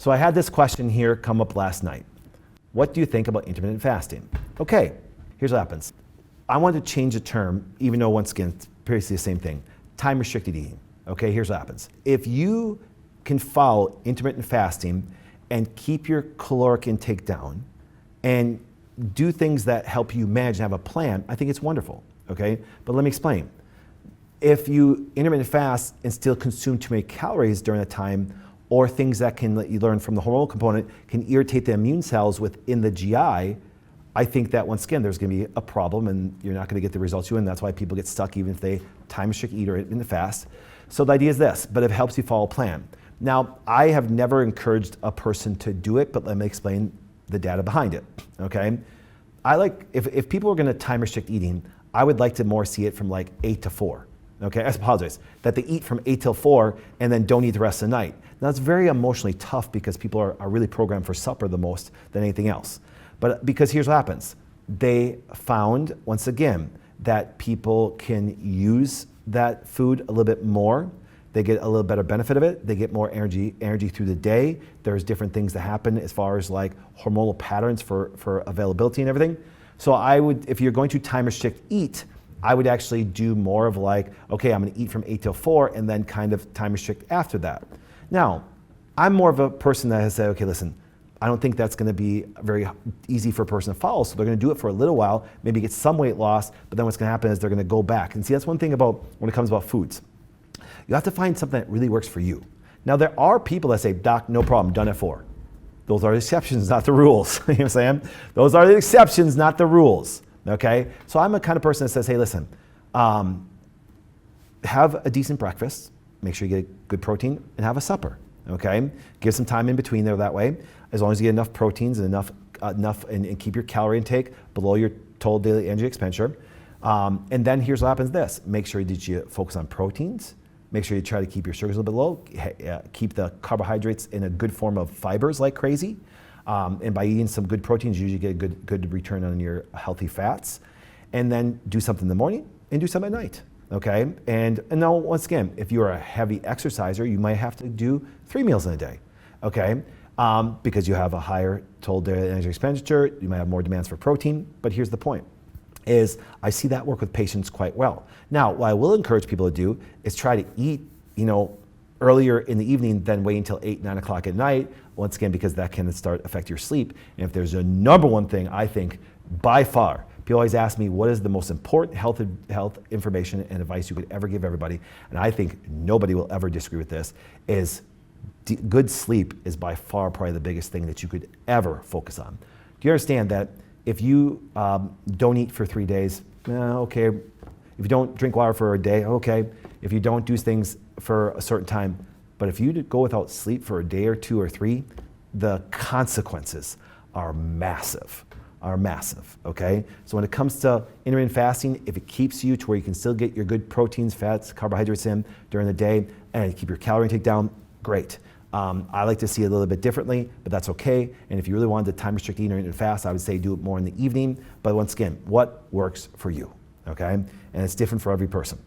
So I had this question here come up last night. What do you think about intermittent fasting? Okay, here's what happens. I wanted to change the term, even though once again, it's basically the same thing. Time restricted eating. Okay, here's what happens. If you can follow intermittent fasting and keep your caloric intake down and do things that help you manage and have a plan, I think it's wonderful, okay? But let me explain. If you intermittent fast and still consume too many calories during the time, or things that can let you learn from the hormonal component can irritate the immune cells within the GI, I think that once again, there's gonna be a problem and you're not gonna get the results you want. That's why people get stuck even if they time restrict eat or intermittent fast. So the idea is this, but it helps you follow a plan. Now, I have never encouraged a person to do it, but let me explain the data behind it, okay? If people are gonna time restrict eating, I would like to more see it from like 8 to 4. Okay, I apologize, that they eat from 8 till 4 and then don't eat the rest of the night. Now it's very emotionally tough because people are really programmed for supper the most than anything else. But because here's what happens. They found, once again, that people can use that food a little bit more. They get a little better benefit of it. They get more energy through the day. There's different things that happen as far as like hormonal patterns for availability and everything. So I would, if you're going to time restrict eat, I would actually do more of like, okay, I'm gonna eat from 8 till 4 and then kind of time restrict after that. Now, I'm more of a person that has said, okay, listen, I don't think that's gonna be very easy for a person to follow, so they're gonna do it for a little while, maybe get some weight loss, but then what's gonna happen is they're gonna go back. And see, that's one thing about when it comes about foods. You have to find something that really works for you. Now, there are people that say, doc, no problem, done at 4. Those are the exceptions, not the rules. You know what I'm saying? Those are the exceptions, not the rules. Okay, so I'm a kind of person that says, hey, listen, have a decent breakfast, make sure you get good protein, and have a supper, okay? Give some time in between there that way, as long as you get enough proteins and enough and keep your calorie intake below your total daily energy expenditure. And then here's what happens this, make sure that you focus on proteins, make sure you try to keep your sugars a little bit low, keep the carbohydrates in a good form of fibers like crazy. And by eating some good proteins, you usually get a good return on your healthy fats. And then do something in the morning and do something at night, okay? And now, once again, if you're a heavy exerciser, you might have to do 3 meals in a day, okay? Because you have a higher total daily energy expenditure, you might have more demands for protein, but here's the point, is I see that work with patients quite well. Now, what I will encourage people to do is try to eat, earlier in the evening than wait until 8, 9 o'clock at night, once again, because that can affect your sleep. And if there's a number one thing, I think, by far, people always ask me, what is the most important health information and advice you could ever give everybody? And I think nobody will ever disagree with this, is good sleep is by far probably the biggest thing that you could ever focus on. Do you understand that if you don't eat for 3 days, okay. If you don't drink water for a day, okay. If you don't do things for a certain time, but if you go without sleep for a day or 2 or 3, the consequences are massive, okay? So when it comes to intermittent fasting, if it keeps you to where you can still get your good proteins, fats, carbohydrates in during the day, and keep your calorie intake down, great. I like to see it a little bit differently, but that's okay. And if you really wanted to time restrict intermittent fast, I would say do it more in the evening. But once again, what works for you, okay? And it's different for every person.